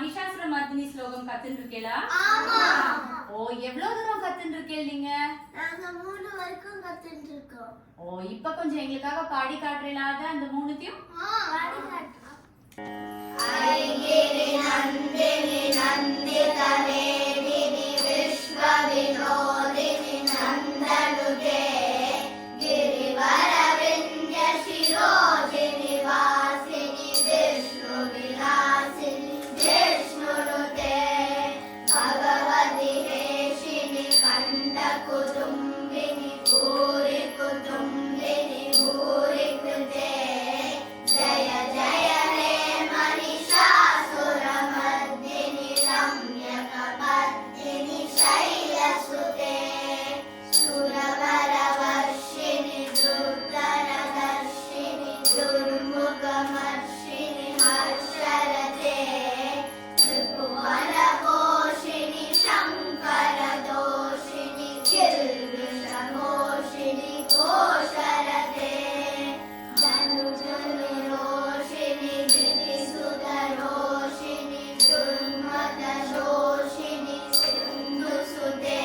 மகிஷாசுரமர்தினி ஸ்லோகம் கத்துன்னு இருக்கீங்களா? ஆமா. ஓ, எவ்வளவு தூரம் கத்துன்னு இருக்கீங்க நீங்க? நாங்க 3 வரைக்கும் கத்துட்டு இருக்கோம். ஓ, இப்ப கொஞ்சம் எங்களுக்காக பாடி காட்டுறீங்களா அந்த மூணுத்தையும்? பாடி காட்டுறோம். ஐகிரி நந்தினி நந்திதமே விதி விஸ்வ வினோதினி நந்தனுதே गिरिवर विंध्य शिरोजिनि वासिनि विष्णु विलासिनि जिष्णुनुते भगवति हेशिनि कंठ कुटुंबिनि भूरि कुटुंबिनि भूरि कृते जय जय हे महिषासुरमर्दिनि रम्यकपर्दिनि शैलसुते सुरवरवर्षिणि दुर्धरदर्शिनि दुर्मुखमर्षिणि हर्षरते त्रिभुवनपोषिणि शङ्करदोषिणि किल्बिषघोषिणि घोषरते धनुजनिरोषिणि दितिसुतरोषिणि दुर्मदशोषिणि सिन्धुसुते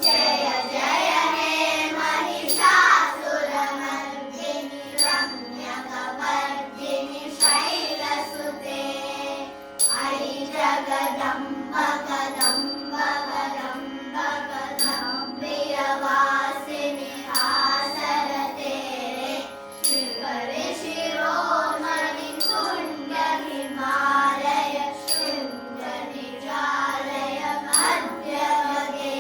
जय जय हे महिषासुरमर्दिनि रम्यकपर्दिनि शैलसुते अयि जगदम्ब कदम्ब कदम्ब कदम्बियवासिनि आसरते शिखरि शिरोमणि तुण्ड हिमालय शृङ्ग निजालय मध्यमगे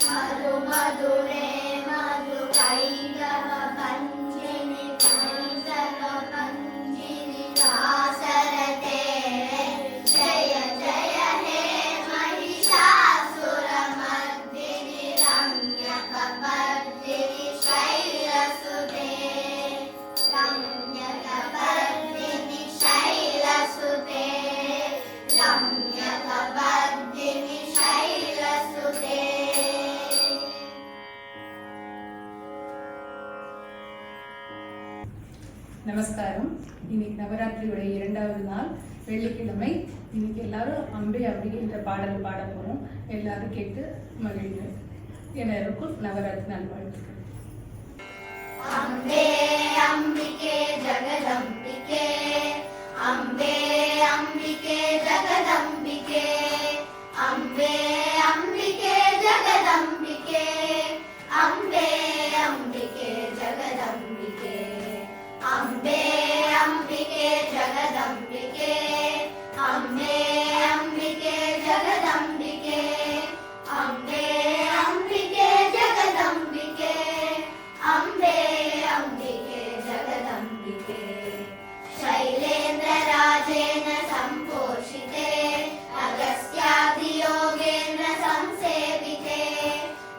मधु मधुरे मधु कैटभ पञ्जिनि कैटभ पञ्जिनि दासरते जय जय हे महिषासुरमर्दिनि रम्यकपर्दिनि शैलसुते रम्यकपर्दिनि शैलसुते रम्यकपर्दिनि शैलसुते நமஸ்காரம். இன்னைக்கு நவராத்திரியுடைய 2வது நாள், வெள்ளிக்கிழமை. இன்னைக்கு எல்லாரும் அம்பே அப்படிங்கிற பாடல் பாட போறோம். எல்லாரும் கேட்டு மகிழ்ங்க. எல்லாருக்கும் நவராத்திரி நல்வாழ்த்துக்கள். अम्बे अम्बिके जगदम्बिके अम्बे अम्बिके जगदम्बिके अम्बे अम्बिके जगदम्बिके अम्बे अम्बिके जगदम्बिके अम्बे अम्बिके जगदम्बिके अम्बे अम्बिके जगदम्बिके अम्बे अम्बिके जगदम्बिके अम्बे अम्बिके जगदम्बिके शैलेन्द्रराजेन सम्पोषिते अगस्त्यादियोगेन संसेविते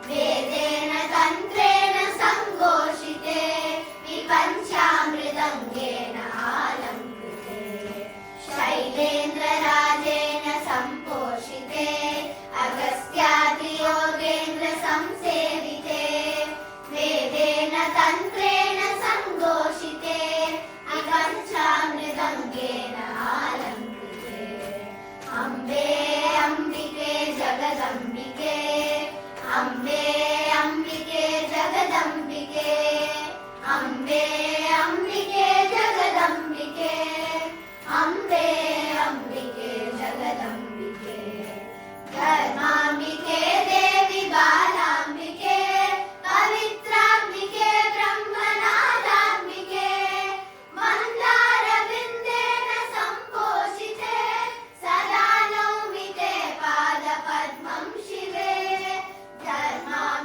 वेदेन तन्त्रेण सङ्घोषिते विपञ्चामृदङ्गेन आलङ्कृते शैलेन्द्रराजेन सम्पोषिते अगस्त्यादियोगेन्द्र संसेविते वेदेन तन्त्रेण सङ्घोषिते विपञ्चामृदङ्गेन आलङ्कृते अम्बे अम्बिके जगदम्बिके अम्बे अम्बिके जगदम्बिके अम्बे अम्बिके जगदम्बिके अम्बे अम्बिके जगदम्बिके धर्माम्बिके देवी बालाम्बिके पवित्राम्बिके ब्रह्मनादाम्बिके मन्दारविन्देन सम्पोषिते सदा नौमिते पादपद्मं शिवे धर्माम्बिके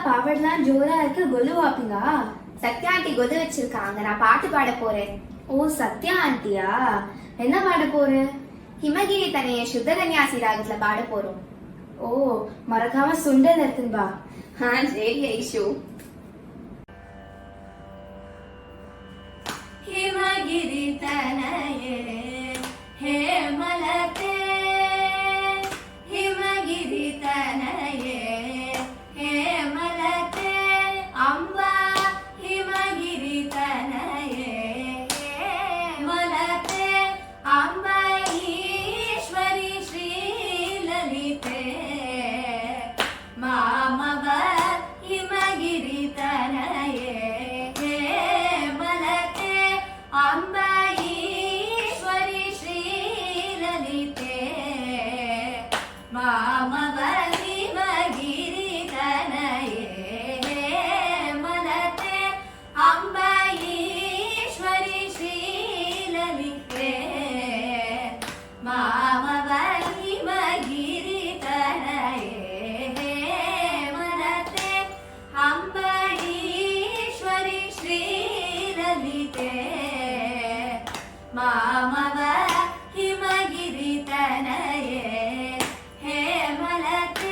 பாவாடெல்லாம் ஜோரா இருக்கு. கொலு வாப்பீங்க? சத்யா ஆண்டி கொலு வச்சிருக்காங்க. நான் பாட்டு பாட போறேன். ஓ, சத்யா ஆண்டியா? என்ன பாட போற? ஹிமகிரி தனைய சுத்த கன்யாசி ராகத்துல பாட போறோம். ஓ, மறக்காம சுண்டல் எடுத்துன்னு வா. சரி ஐஷு. ಹಿಮಗಿರಿ ತನಯೇ ಹೇ ಮಲತೆ ಹಿಮಗಿರಿ ತನಯೇ ಹೇ ಮಲತೆ ಅಂಬ ಹಿಮಗಿರಿ ತನಯೇ ಹೇ ಮಲತೆ ಅಂಬ ಈಶ್ವರಿ ಶ್ರೀಲಲಿತೆ ಮಾಮವ ಹಿಮಗಿರಿ ತನಯೇ ಹೇ ಮಲತೆ ಅಂಬ ಈಶ್ವರಿ ಶ್ರೀಲಲಿತೆ ಮಾಮವ ಹಿಮಗಿರಿ ತನಯೇ ಹೇ ಮಲತೆ ಅಂಬ ಈಶ್ವರಿ ಶ್ರೀಲಲಿತೆ ಮಾಮವ ಹಿಮಗಿರಿ ತನಯೇ ಹೇ ಮಲತೆ ಅಂಬ ಈಶ್ವರಿ ಶ್ರೀಲಲಿತೆ ಮಾಮವ ಹಿಮಗಿರಿ ತನಯೇ ಹೇ ಮಲತೆ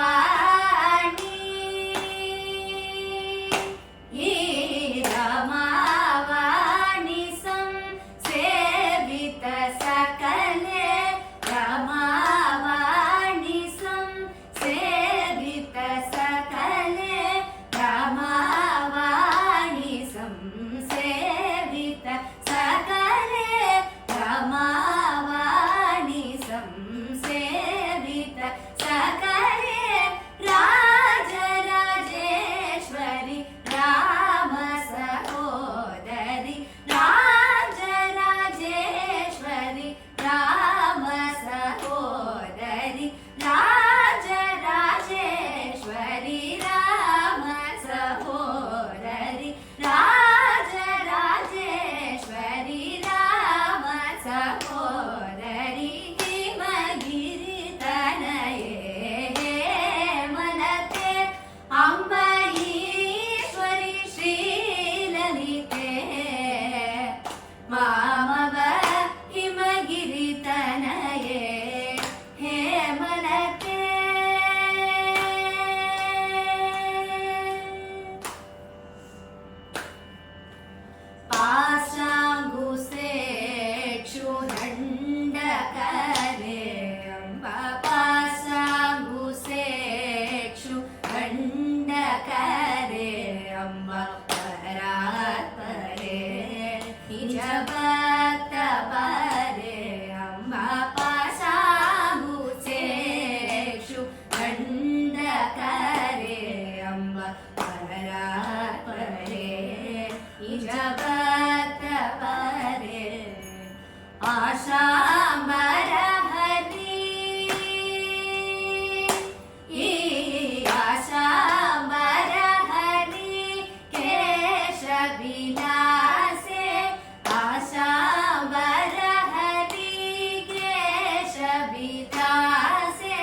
ರಮಾವಾಣಿ ಈ ರಮಾವಾಣಿ ಸಂಸೇವಿತ ಸಕಲೆ ರಮಾವಾಣಿ ಸಂಸೇವಿತ ಸಕಲೆ ರಮಾವಾಣಿ ಸಂಸೇವಿತ ಸಕಲೆ ರಮಾವಾಣಿ ಸಂಸೇವಿತ ಸಕಲೆ ರಾಜರಾಜೇಶ್ವರಿ ರಾಮ ಸಹೋದರಿ ರಾಜರಾಜೇಶ್ವರಿ ರಾಮ ಸಹೋದರಿ ರಾಜರಾಜೇಶ್ವರಿ ರಾಮ ಸಹೋದರಿ ರಾಜರಾಜೇಶ್ವರಿ ರಾಮ ಸಹೋದರಿ ಹಿಮಗಿರಿ ತನಯೇ ಹೇ ಮಲತೆ ಅಂಬ ಈಶ್ವರಿ ಶ್ರೀಲಲಿತೆ ಮಾಮವ ಹಿಮಗಿರಿ ತನಯೇ ಹೇ ಮಲತೆ ಪಾಶಾಂಗುಸೇಕ್ಷು ದಂಡಕರೆ ಅಂಬ ಪಾಶಾಂಗುಸೇಕ್ಷು ದಂಡಕರೆ ಅಂಬ ಪರಾತ್ಪರೆ ನಿಜ ಭಕ್ತ ಪರೆ ಅಂಬ ಪಾಶಾಂಗುಸೇಕ್ಷು ದಂಡಕರೆ ಅಂಬ ಪರಾತ್ಪರೆ ನಿಜ ಭಕ್ತ ಪರೆ ಆಶಾಂಬರ ಹರಿ ಈ ಆಶಾಂಬರ ಹರಿ ಕೇಶ ವಿಲಾಸೆ ಆಶಾಂಬರ ಹರಿ ಕೇಶ ವಿಲಾಸೆ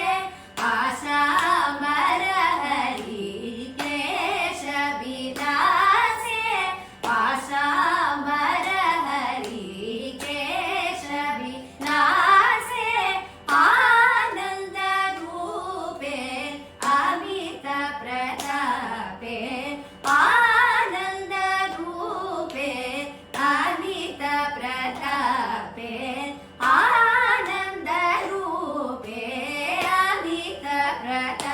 ಆಶಾಂಬರ ಹರಿ ಕೇಶ ವಿಲಾಸೆ ಆಶಾಂಬರ ಹರಿ ಕೇಶ ವಿಲಾಸೆ ಆನಂದ ರೂಪೆ ಅಮಿತ ಪ್ರತಾಪೆ ಆನಂದ ರೂಪೆ ಅಮಿತ ಪ್ರತಾಪೆ ಆನಂದ ರೂಪೆ ಅಮಿತ ಪ್ರತಾಪೆ